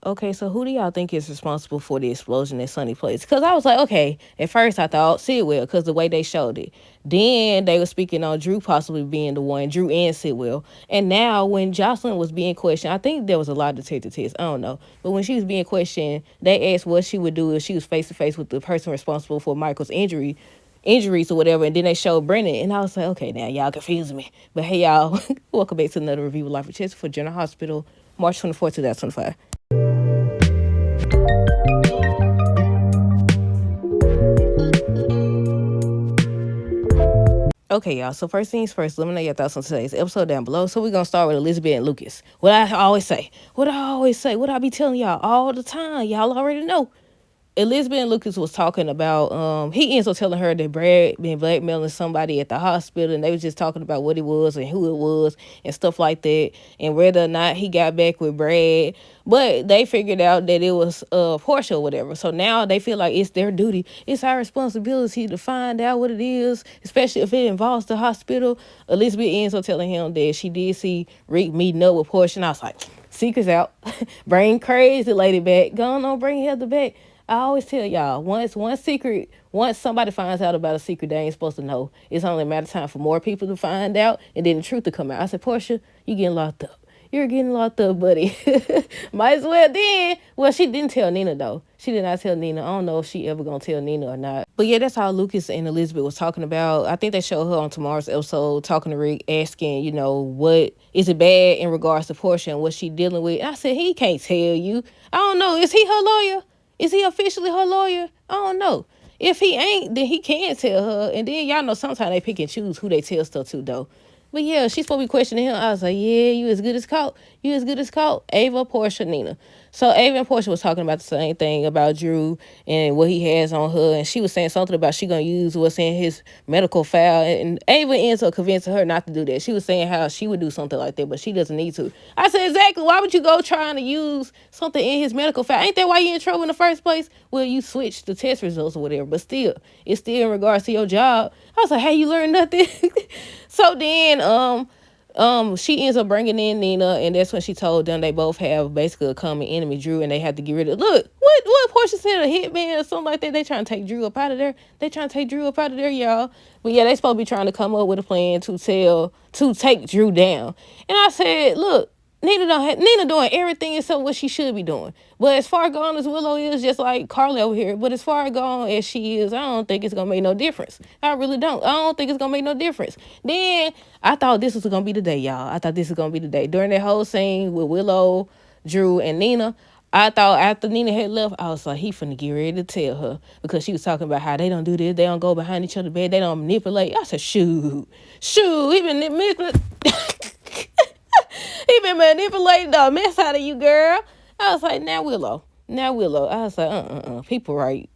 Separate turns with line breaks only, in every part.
Okay, so who do y'all think is responsible for the explosion at Sunny Place? Because I was like, okay, at first I thought Sidwell, because the way they showed it. Then they were speaking on Drew possibly being the one, Drew and Sidwell. And now when Jocelyn was being questioned, I think there was a lot of detective tests, I don't know. But when she was being questioned, they asked what she would do if she was face to face with the person responsible for Michael's injuries or whatever, and then they showed Brennan, and I was like, okay, now y'all confusing me. But hey, y'all, welcome back to another review of Life of Chester for General Hospital, March 24th, 2025. Okay, y'all. So first things first, let me know your thoughts on today's episode down below. So we're gonna start with Elizabeth and Lucas. What I be telling y'all all the time. Y'all already know. Elizabeth and Lucas was talking about he ends up telling her that Brad been blackmailing somebody at the hospital, and they was just talking about what it was and who it was and stuff like that, and whether or not he got back with Brad. But they figured out that it was Portia or whatever. So now they feel like it's their duty. It's our responsibility to find out what it is, especially if it involves the hospital. Elizabeth ends up telling him that she did see Rick meeting up with Portia, and I was like, secrets out. Bring crazy lady back. Go on, bring Heather back. I always tell y'all, once somebody finds out about a secret they ain't supposed to know, it's only a matter of time for more people to find out and then the truth to come out. I said, Portia, you getting locked up. You're getting locked up, buddy. Might as well then. Well, she didn't tell Nina, though. She did not tell Nina. I don't know if she ever gonna tell Nina or not. But yeah, that's how Lucas and Elizabeth was talking about. I think they showed her on tomorrow's episode talking to Rick, asking, what is it bad in regards to Portia and what she dealing with. I said, he can't tell you. I don't know. Is he her lawyer? Is he officially her lawyer? I don't know. If he ain't, then he can tell her. And then y'all know sometimes they pick and choose who they tell stuff to, though. But yeah, she's supposed to be questioning him. I was like, yeah, you as good as caught. You as good as caught. Ava, Portia, Nina. So Ava and Portia was talking about the same thing about Drew and what he has on her. And she was saying something about she going to use what's in his medical file. And Ava ends up convincing her not to do that. She was saying how she would do something like that, but she doesn't need to. I said, exactly. Why would you go trying to use something in his medical file? Ain't that why you in trouble in the first place? Well, you switched the test results or whatever. But still, it's still in regards to your job. I was like, hey, you learned nothing? So then, she ends up bringing in Nina, and that's when she told them they both have basically a common enemy, Drew, and they have to get rid of. Look, what Portia said, a hitman or something like that. They trying to take Drew up out of there. Y'all. But yeah, they supposed to be trying to come up with a plan to take Drew down. And I said, look, Nina doing everything except what she should be doing. But as far gone as Willow is, just like Carly over here, but as far gone as she is, I don't think it's gonna make no difference. I really don't. I don't think it's gonna make no difference. Then I thought this was gonna be the day, y'all. I thought this was gonna be the day. During that whole scene with Willow, Drew, and Nina, I thought after Nina had left, I was like, he finna get ready to tell her, because she was talking about how they don't do this, they don't go behind each other's bed, they don't manipulate. I said, shoot, he been manipulating. He been manipulating the mess out of you, girl. I was like, now Willow. I was like, people right.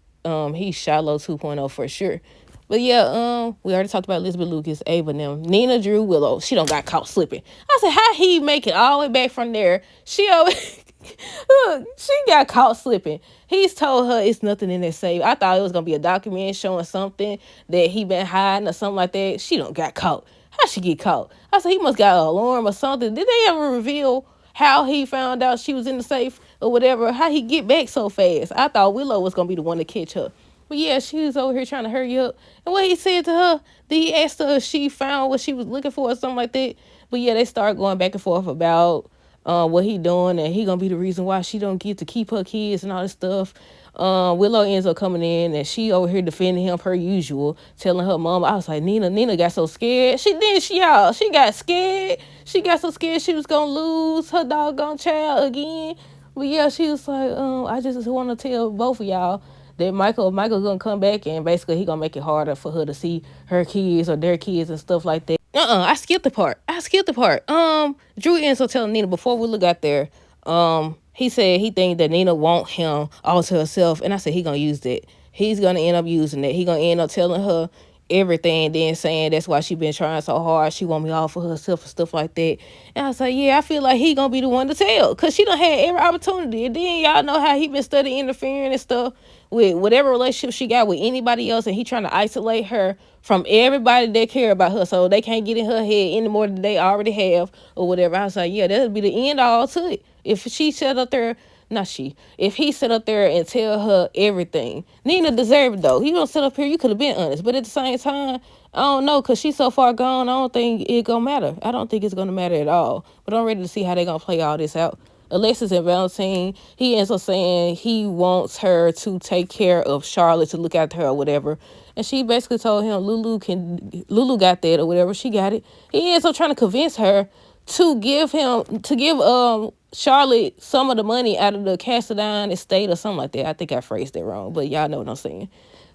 He's shallow 2.0 for sure. But yeah, we already talked about Elizabeth, Lucas, Ava, and them. Nina, Drew, Willow. She don't got caught slipping. I said, how he make it all the way back from there? Look, she got caught slipping. He's told her it's nothing in that safe. I thought it was gonna be a document showing something that he been hiding or something like that. She don't got caught. How she get caught? I said he must got an alarm or something. Did they ever reveal how he found out she was in the safe or whatever? How he get back so fast? I thought Willow was gonna be the one to catch her. But yeah, she was over here trying to hurry up. And what he said to her, did he ask her if she found what she was looking for or something like that? But yeah, they start going back and forth about what he doing, and he gonna be the reason why she don't get to keep her kids and all this stuff. Willow ends up coming in, and she over here defending him per usual, telling her mom. I was like, Nina got so scared. She got scared. She got so scared she was gonna lose her doggone child again. But yeah, she was like, I just want to tell both of y'all that Michael gonna come back, and basically he gonna make it harder for her to see her kids or their kids and stuff like that. I skipped the part. Drew ends up telling Nina before Willow got there. He said he think that Nina want him all to herself, and I said he gonna use that. He's gonna end up using that. He gonna end up telling her everything, then saying that's why she been trying so hard. She want me all for herself and stuff like that. And I was like, yeah, I feel like he gonna be the one to tell, because she done had every opportunity. And then y'all know how he been studying interfering and stuff with whatever relationship she got with anybody else, and he trying to isolate her from everybody that care about her, so they can't get in her head any more than they already have or whatever. I was like, yeah, that'll be the end all to it. If she sat up there not she, if he sit up there and tell her everything, Nina deserved it though. He gonna sit up here, you could have been honest. But at the same time, I don't know, cause she's so far gone, I don't think it gonna matter. I don't think it's gonna matter at all. But I'm ready to see how they gonna play all this out. Alexis and Valentine, he ends up saying he wants her to take care of Charlotte, to look after her or whatever. And she basically told him Lulu got that or whatever, she got it. He ends up trying to convince her to give Charlotte some of the money out of the Cassadine estate or something like that. I think I phrased that wrong, but y'all know what I'm saying.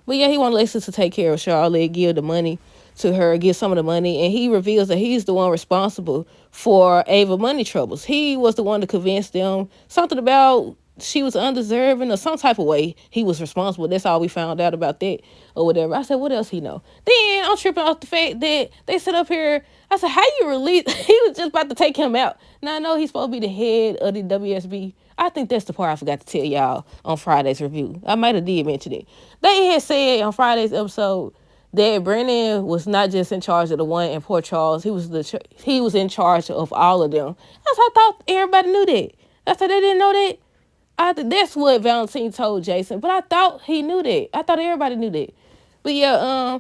But yeah, he wanted Alexis to take care of Charlotte, give the money to her, give some of the money, and he reveals that he's the one responsible for Ava money troubles. He was the one to convince them something about she was undeserving or some type of way he was responsible. That's all we found out about that or whatever. I said, what else he know? Then I'm tripping off the fact that they sit up here. I said, how you release? He was just about to take him out. Now I know he's supposed to be the head of the WSB. I think that's the part I forgot to tell y'all on Friday's review. I might have did mention it. They had said on Friday's episode that Brennan was not just in charge of the one in Port Charles. He was in charge of all of them. I thought everybody knew that. I said they didn't know that. That's what Valentine told Jason, but I thought he knew that. I thought everybody knew that. But yeah,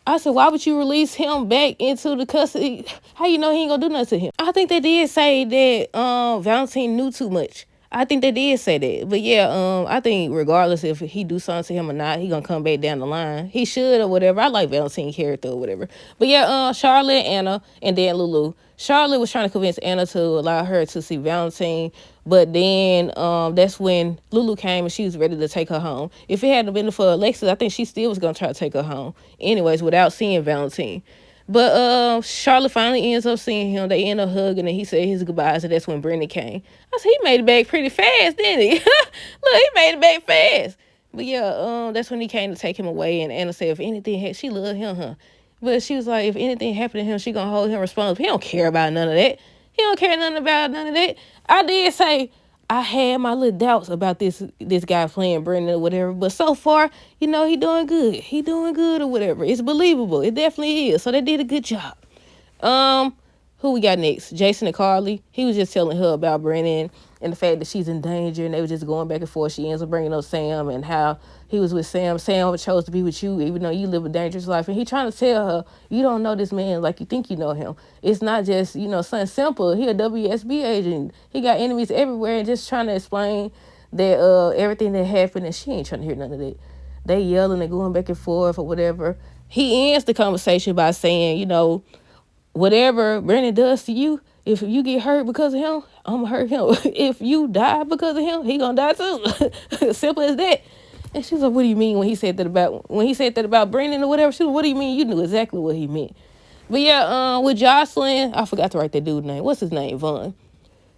I said, why would you release him back into the custody? How you know he ain't gonna do nothing to him? I think they did say that Valentine knew too much. I think they did say that. But yeah, I think regardless if he do something to him or not, he gonna come back down the line. He should or whatever. I like Valentine's character or whatever. But yeah, Charlotte, Anna, and then Lulu. Charlotte was trying to convince Anna to allow her to see Valentine, but then that's when Lulu came and she was ready to take her home. If it hadn't been for Alexis, I think she still was gonna try to take her home anyways without seeing Valentine. But Charlotte finally ends up seeing him. They end up hugging and he said his goodbyes, and that's when Brendan came. I said he made it back pretty fast, didn't he? Look, he made it back fast. But yeah, that's when he came to take him away, and Anna said if anything she loved him, huh? But she was like, if anything happened to him, she gonna hold him responsible. He don't care about none of that. He don't care nothing about none of that. I did say I had my little doubts about this guy playing Brendan or whatever, but so far, he doing good. He doing good or whatever. It's believable. It definitely is. So they did a good job. Who we got next? Jason and Carly. He was just telling her about Brennan and the fact that she's in danger, and they were just going back and forth. She ends up bringing up Sam and how he was with Sam. Sam chose to be with you even though you live a dangerous life. And he trying to tell her, you don't know this man like you think you know him. It's not just, something simple. He a WSB agent. He got enemies everywhere, and just trying to explain that everything that happened, and she ain't trying to hear none of that. They yelling and going back and forth or whatever. He ends the conversation by saying, whatever Brennan does to you, if you get hurt because of him, I'm gonna hurt him. If you die because of him, he gonna die too. Simple as that. And she's like, what do you mean when he said that about Brennan or whatever? She was, what do you mean? You knew exactly what he meant. But yeah, with Jocelyn, I forgot to write that dude's name. What's his name? Vaughn.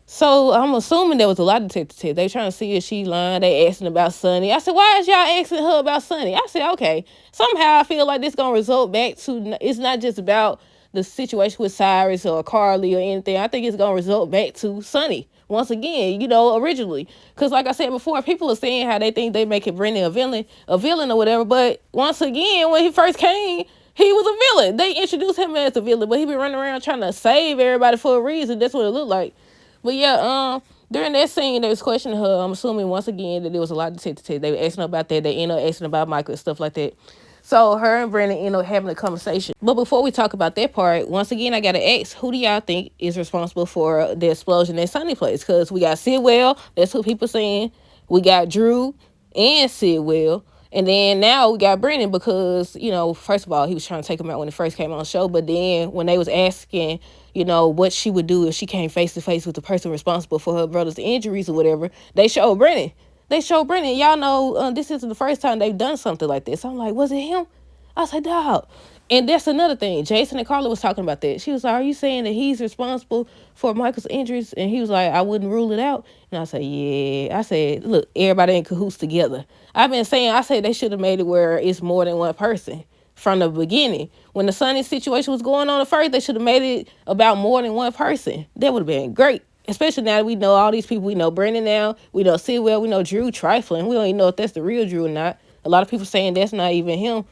So I'm assuming there was a lie detector test. They trying to see if she lying. They asking about Sonny. I said, why is y'all asking her about Sonny? I said, okay. Somehow I feel like this gonna result back to, it's not just about the situation with Cyrus or Carly or anything. I think it's gonna result back to Sonny once again, originally. Because like I said before, people are saying how they think they making Brendan a villain or whatever. But once again, when he first came, he was a villain. They introduced him as a villain, but he been running around trying to save everybody for a reason. That's what it looked like. But yeah, during that scene, they was questioning her. I'm assuming once again that there was a lot to say. They were asking about that. They ended up asking about Michael and stuff like that. So her and Brandon ended up having a conversation. But before we talk about that part, once again, I got to ask, who do y'all think is responsible for the explosion at Sunny Place? Because we got Sidwell. That's who people saying. We got Drew and Sidwell. And then now we got Brennan because, first of all, he was trying to take him out when he first came on the show. But then when they was asking, what she would do if she came face to face with the person responsible for her brother's injuries or whatever, they showed Brennan. Y'all know this isn't the first time they've done something like this. I'm like, was it him? I said, dog. And that's another thing. Jason and Carla was talking about that. She was like, are you saying that he's responsible for Michael's injuries? And he was like, I wouldn't rule it out. And I said, yeah. I said, look, everybody in cahoots together. I said they should have made it where it's more than one person from the beginning. When the Sonny situation was going on at first, they should have made it about more than one person. That would have been great. Especially now that we know all these people. We know Brendan now. We know Sidwell. We know Drew trifling. We don't even know if that's the real Drew or not. A lot of people saying that's not even him.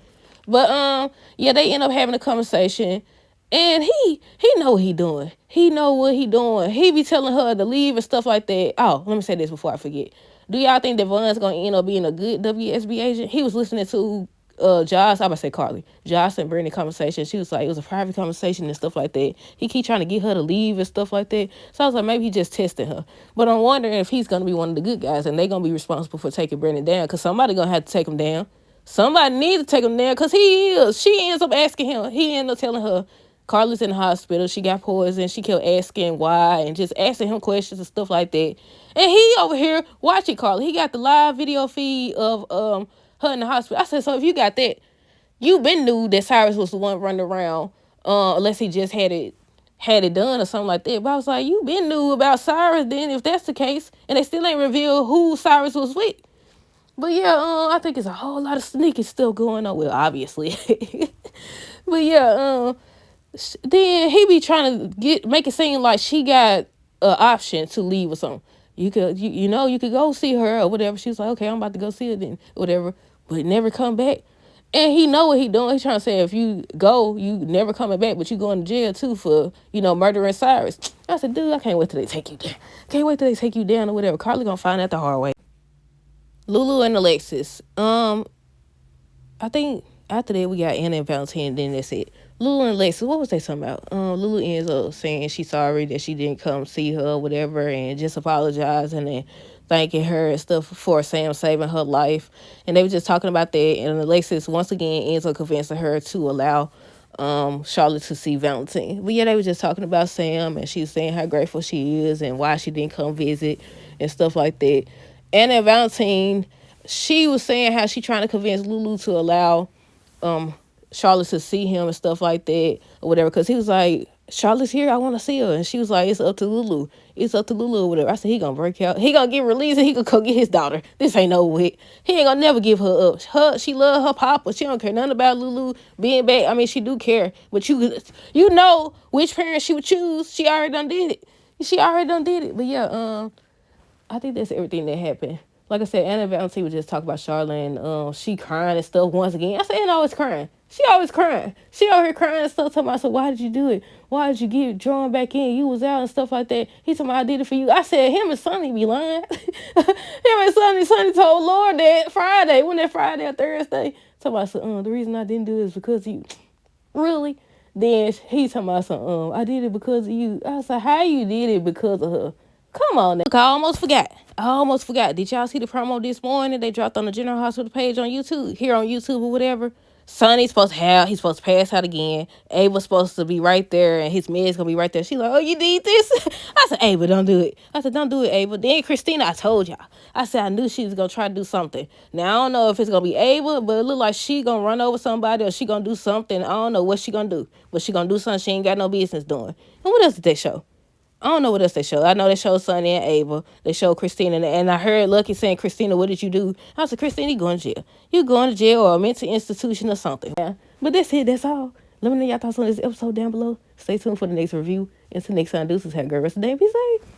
But, yeah, they end up having a conversation. And he know what he doing. He know what he doing. He be telling her to leave and stuff like that. Oh, let me say this before I forget. Do y'all think that Von's gonna end up being a good WSB agent? He was listening to Josh, I'm gonna say Carly. Josh and Brittany conversation. She was like, it was a private conversation and stuff like that. He keep trying to get her to leave and stuff like that. So I was like, maybe he just testing her. But I'm wondering if he's gonna be one of the good guys and they gonna be responsible for taking Brittany down, because somebody gonna have to take him down. Somebody need to take him down, because he is. She ends up asking him. He ended up telling her Carla's in the hospital. She got poisoned. She kept asking why and just asking him questions and stuff like that. And he over here watching Carla. He got the live video feed of her in the hospital. I said, so if you got that, you been knew that Cyrus was the one running around, unless he just had it done or something like that. But I was like, you been knew about Cyrus then, if that's the case, and they still ain't revealed who Cyrus was with. But yeah, I think it's a whole lot of sneaky stuff going on. Well, obviously. But yeah, then he be trying to make it seem like she got an option to leave or something. You could go see her or whatever. She was like, okay, I'm about to go see her then, whatever. But never come back. And he know what he doing. He's trying to say, if you go, you never coming back, but you going to jail too for, murdering Cyrus. I said, dude, I can't wait till they take you down. Can't wait till they take you down or whatever. Carly gonna find out the hard way. Lulu and Alexis. I think after that we got Anna and Valentine, then that's it. Lulu and Alexis, what was they talking about? Lulu ends up saying she's sorry that she didn't come see her or whatever, and just apologizing and thanking her and stuff for Sam saving her life. And they were just talking about that, and Alexis once again ends up convincing her to allow Charlotte to see Valentine. But yeah, they were just talking about Sam, and she was saying how grateful she is and why she didn't come visit and stuff like that. And then Valentine, she was saying how she trying to convince Lulu to allow Charlotte to see him and stuff like that or whatever, because he was like, Charlotte's here, I want to see her. And she was like, it's up to Lulu. It's up to Lulu or whatever. I said, he gonna break out. He gonna get released and he gonna go get his daughter. This ain't no way. He ain't gonna never give her up. She love her papa. She don't care nothing about Lulu being back. I mean, she do care, but you know which parent she would choose. She already done did it. But yeah, I think that's everything that happened. Like I said, Anna and Valentine was just talking about Charlotte, and she crying and stuff once again. I said, Anna always crying. She always crying. She out here crying and stuff, talking about, so why did you do it? Why did you get drawn back in? You was out and stuff like that. He told me, I did it for you. I said, him and Sonny be lying. Him and Sonny told Lord that Friday, when that Friday or Thursday. Talking about, so, the reason I didn't do it is because of you. Really? Then he talking about, so, I did it because of you. I was like, how you did it because of her? Come on now. Look, I almost forgot. Did y'all see the promo this morning? They dropped on the General Hospital page on YouTube, here on YouTube or whatever. Sonny's supposed to pass out again. Ava's supposed to be right there, and his med's gonna be right there. She's like, oh, you need this? I said, Ava, don't do it. I said, don't do it, Ava. Then Christina, I told y'all. I said, I knew she was gonna try to do something. Now, I don't know if it's gonna be Ava, but it look like she gonna run over somebody or she gonna do something. I don't know what she gonna do. But she gonna do something she ain't got no business doing. And what else did they show? I don't know what else they showed. I know they showed Sonny and Ava. They showed Christina. And I heard Lucky saying, Christina, what did you do? I said, Christina, you going to jail. You going to jail or a mental institution or something. Yeah. But that's it. That's all. Let me know y'all thoughts on this episode down below. Stay tuned for the next review. Until next time, deuces. Have a great rest of the day. Be safe.